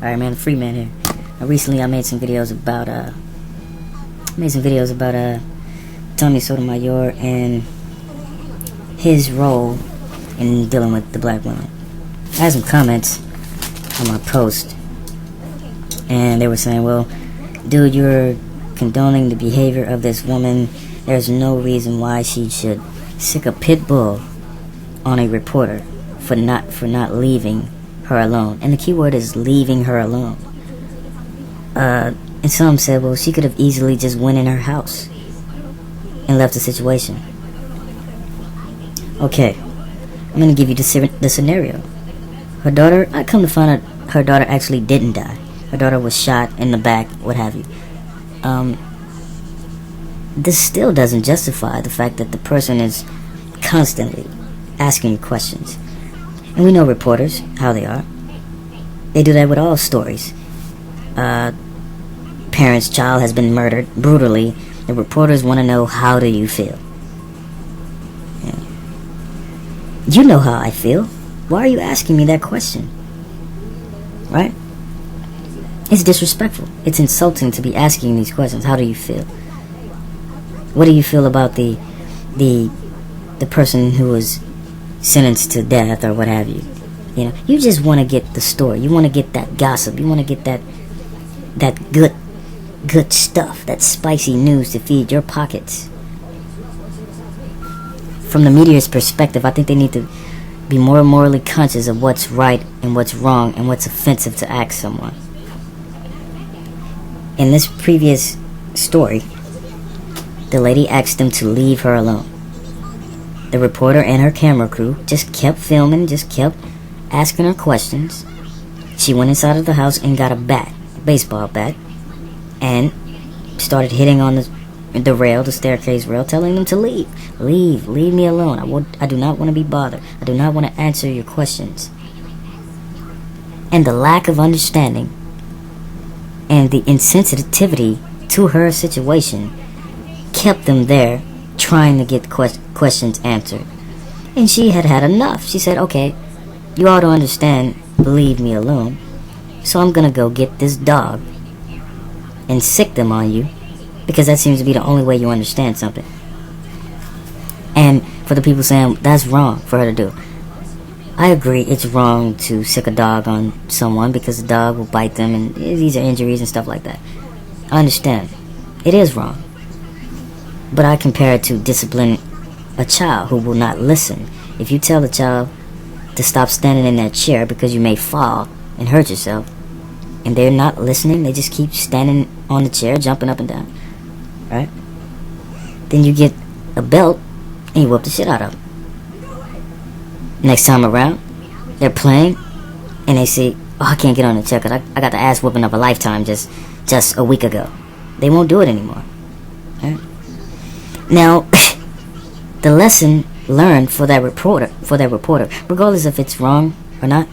Alright, man, the free man here. Recently I made some videos about Tommy Sotomayor and his role in dealing with the black women. I had some comments on my post, and they were saying, well, dude, you're condoning the behavior of this woman. There's no reason why she should sick a pit bull on a reporter for not leaving her alone. And the key word is leaving her alone. And some said, well, she could have easily just went in her house and left the situation. Okay, I'm gonna give you the scenario. Her daughter, I come to find out her daughter actually didn't die. Her daughter was shot in the back, what have you. This still doesn't justify the fact that the person is constantly asking you questions. And we know reporters, how they are. They do that with all stories. Parent's child has been murdered brutally. The reporters want to know, how do you feel? Yeah. You know how I feel. Why are you asking me that question? Right? It's disrespectful. It's insulting to be asking these questions. How do you feel? What do you feel about the person who was sentenced to death or what have you? You know, you just want to get the story. You want to get that gossip. You want to get that good stuff, that spicy news to feed your pockets. From the media's perspective, I think they need to be more morally conscious of what's right and what's wrong and what's offensive to ask someone. In this previous story, the lady asked them to leave her alone. The reporter and her camera crew just kept filming, just kept asking her questions. She went inside of the house and got a baseball bat, and started hitting on the rail, the staircase rail, telling them to leave. Leave me alone. I do not want to be bothered. I do not want to answer your questions. And the lack of understanding and the insensitivity to her situation kept them there trying to get questions answered. And she had enough. She said, okay, you ought to understand, leave me alone. So I'm gonna go get this dog and sick them on you, because that seems to be the only way you understand something. And for the people saying that's wrong for her to do, I agree it's wrong to sick a dog on someone because the dog will bite them and these are injuries and stuff like that. I understand. It is wrong. But I compare it to discipline a child who will not listen. If you tell a child to stop standing in that chair because you may fall and hurt yourself, and they're not listening, they just keep standing on the chair, jumping up and down, right? Then you get a belt and you whoop the shit out of them. Next time around, they're playing and they see, oh, I can't get on the chair because I got the ass whooping of a lifetime just a week ago. They won't do it anymore, right? Now, the lesson learned for that reporter, regardless if it's wrong or not,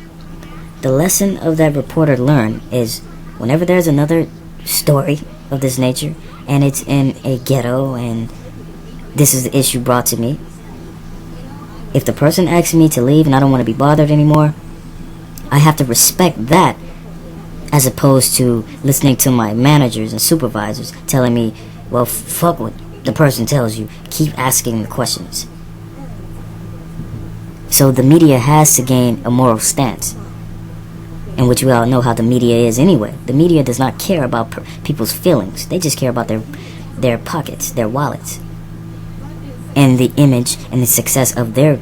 the lesson of that reporter learned is whenever there's another story of this nature and it's in a ghetto and this is the issue brought to me, if the person asks me to leave and I don't want to be bothered anymore, I have to respect that, as opposed to listening to my managers and supervisors telling me, well, fuck what the person tells you, keep asking the questions. So the media has to gain a moral stance, in which we all know how the media is anyway. The media does not care about people's feelings. They just care about their pockets, their wallets, and the image and the success of their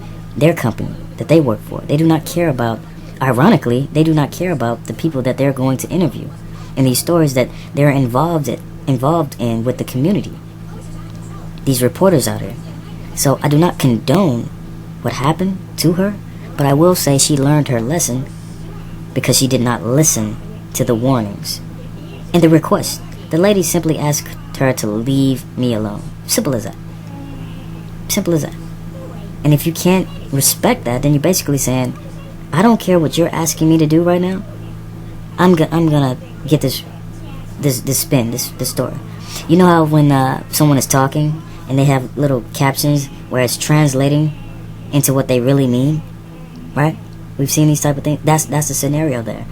company that they work for. They do not care about, ironically, they do not care about the people that they're going to interview and these stories that they're involved in with the community. These reporters out here. So I do not condone what happened to her, but I will say she learned her lesson because she did not listen to the warnings and the request. The lady simply asked her to leave me alone. Simple as that. Simple as that. And if you can't respect that, then you're basically saying, I don't care what you're asking me to do right now. I'm gonna get this story. You know how when someone is talking and they have little captions where it's translating into what they really mean, right? We've seen these type of things. That's the scenario there.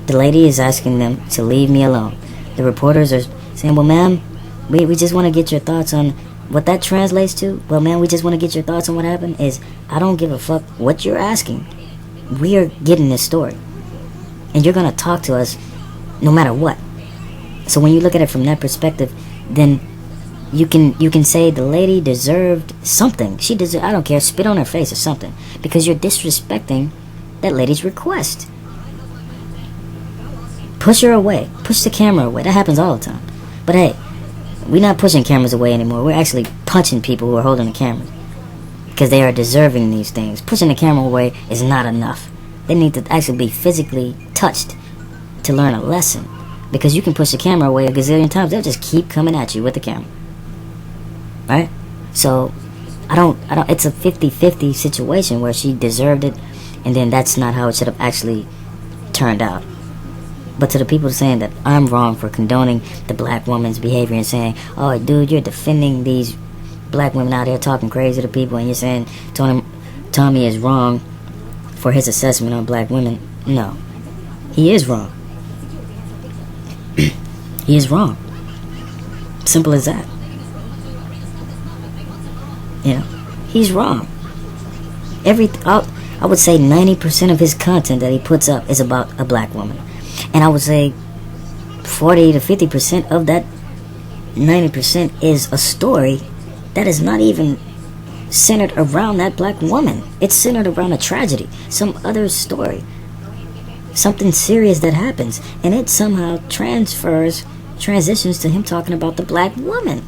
The lady is asking them to leave me alone. The reporters are saying, well, ma'am, we just want to get your thoughts on what that translates to. Well, ma'am, we just want to get your thoughts on what happened. Is I don't give a fuck what you're asking. We are getting this story. And you're going to talk to us no matter what. So when you look at it from that perspective, then you can say the lady deserved something. She deserved, I don't care, spit on her face or something. Because you're disrespecting that lady's request. Push her away. Push the camera away. That happens all the time. But hey, we're not pushing cameras away anymore. We're actually punching people who are holding the cameras. Because they are deserving these things. Pushing the camera away is not enough. They need to actually be physically touched to learn a lesson. Because you can push the camera away a gazillion times. They'll just keep coming at you with the camera. Right? So, I don't, it's a 50-50 situation where she deserved it. And then that's not how it should have actually turned out. But to the people saying that I'm wrong for condoning the black woman's behavior and saying, oh, dude, you're defending these black women out here talking crazy to people and you're saying Tommy is wrong for his assessment on black women. No. He is wrong. He is wrong. Simple as that. You know, he's wrong. I would say 90% of his content that he puts up is about a black woman. And I would say 40 to 50% of that 90% is a story that is not even centered around that black woman. It's centered around a tragedy, some other story, something serious that happens, and it somehow transitions to him talking about the black woman.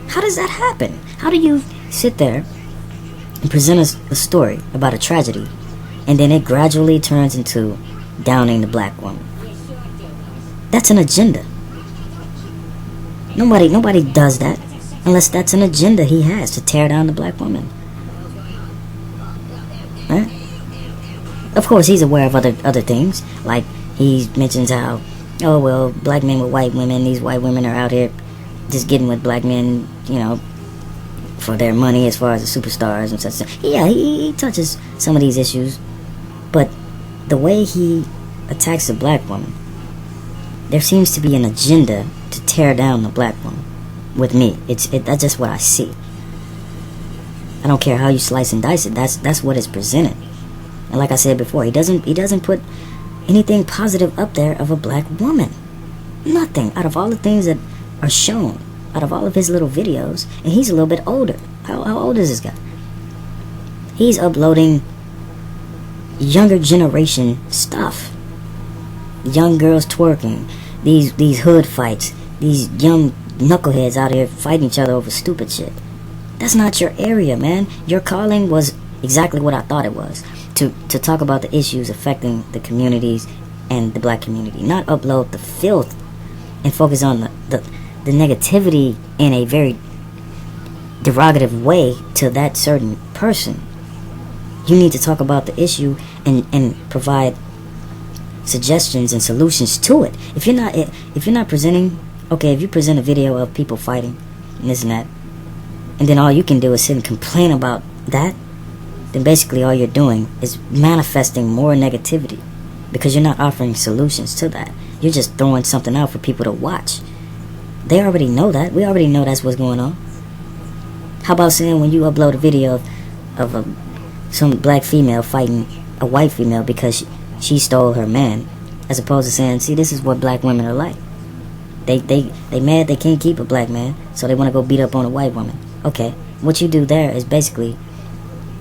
How does that happen? How do you sit there and present a story about a tragedy, and then it gradually turns into downing the black woman? That's an agenda. Nobody does that unless that's an agenda he has to tear down the black woman. Right? Of course, he's aware of other things. Like, he mentions how, oh, well, black men with white women, these white women are out here just getting with black men, you know, for their money as far as the superstars and such. Yeah, he touches some of these issues. But the way he attacks the black woman, there seems to be an agenda to tear down the black woman. With me, that's just what I see. I don't care how you slice and dice it. That's what is presented. And like I said before, he doesn't put anything positive up there of a black woman. Nothing. Out of all the things that are shown, out of all of his little videos, and he's a little bit older. How old is this guy? He's uploading younger generation stuff. Young girls twerking, these hood fights, these young knuckleheads out here fighting each other over stupid shit. That's not your area, man. Your calling was exactly what I thought it was. To talk about the issues affecting the communities and the black community. Not upload the filth and focus on the negativity in a very derogative way to that certain person. You need to talk about the issue and provide suggestions and solutions to it. If you're not presenting, okay, if you present a video of people fighting and this and that, and then all you can do is sit and complain about that, then basically all you're doing is manifesting more negativity, because you're not offering solutions to that. You're just throwing something out for people to watch. They already know that. We already know that's what's going on. How about saying when you upload a video of some black female fighting a white female because she stole her man, as opposed to saying, see, this is what black women are like. They mad they can't keep a black man, so they want to go beat up on a white woman. Okay, what you do there is basically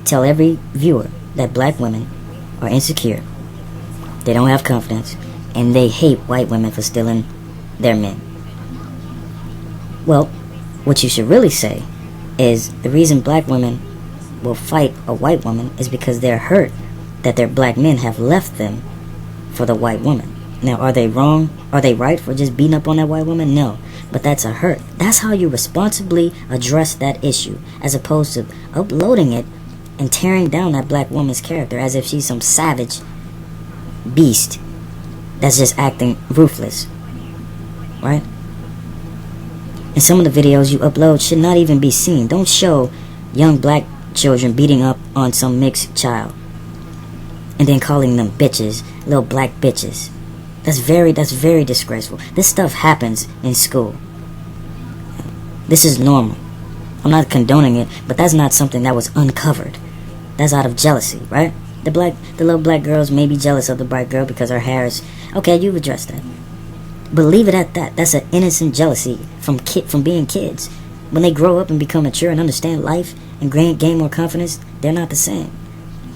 tell every viewer that black women are insecure, they don't have confidence, and they hate white women for stealing their men. Well, what you should really say is the reason black women will fight a white woman is because they're hurt that their black men have left them for the white woman. Now, are they wrong? Are they right for just beating up on that white woman? No. But that's a hurt. That's how you responsibly address that issue, as opposed to uploading it and tearing down that black woman's character as if she's some savage beast that's just acting ruthless. Right? And some of the videos you upload should not even be seen. Don't show young black children beating up on some mixed child and then calling them bitches, little black bitches. That's very disgraceful. This stuff happens in school. This is normal. I'm not condoning it, but that's not something that was uncovered. That's out of jealousy, right? The little black girls may be jealous of the bright girl because her hair is... Okay, you've addressed that. But leave it at that. That's an innocent jealousy from being kids. When they grow up and become mature and understand life and gain more confidence, they're not the same.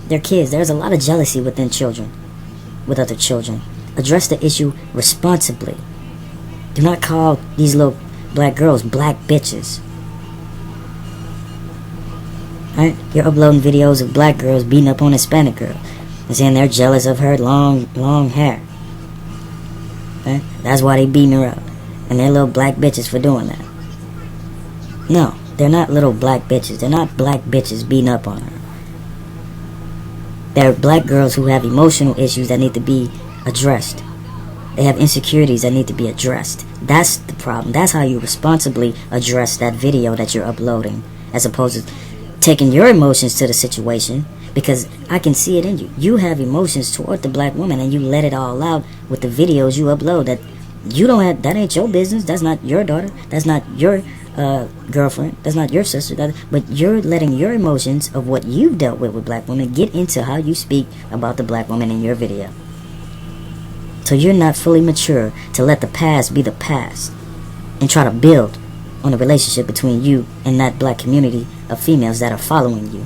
They're kids. There's a lot of jealousy within children, with other children. Address the issue responsibly. Do not call these little black girls black bitches. Right? You're uploading videos of black girls beating up on Hispanic girls and saying they're jealous of her long hair. Right? That's why they beating her up. And they're little black bitches for doing that. No, they're not little black bitches. They're not black bitches beating up on her. They're black girls who have emotional issues that need to be addressed. They have insecurities that need to be addressed. That's the problem. That's how you responsibly address that video that you're uploading, as opposed to taking your emotions to the situation, because I can see it in you. You have emotions toward the black woman and you let it all out with the videos you upload that you don't have. That ain't your business. That's not your daughter. That's not your girlfriend. That's not your sister. But you're letting your emotions of what you've dealt with black women get into how you speak about the black woman in your video. So you're not fully mature to let the past be the past and try to build on a relationship between you and that black community of females that are following you.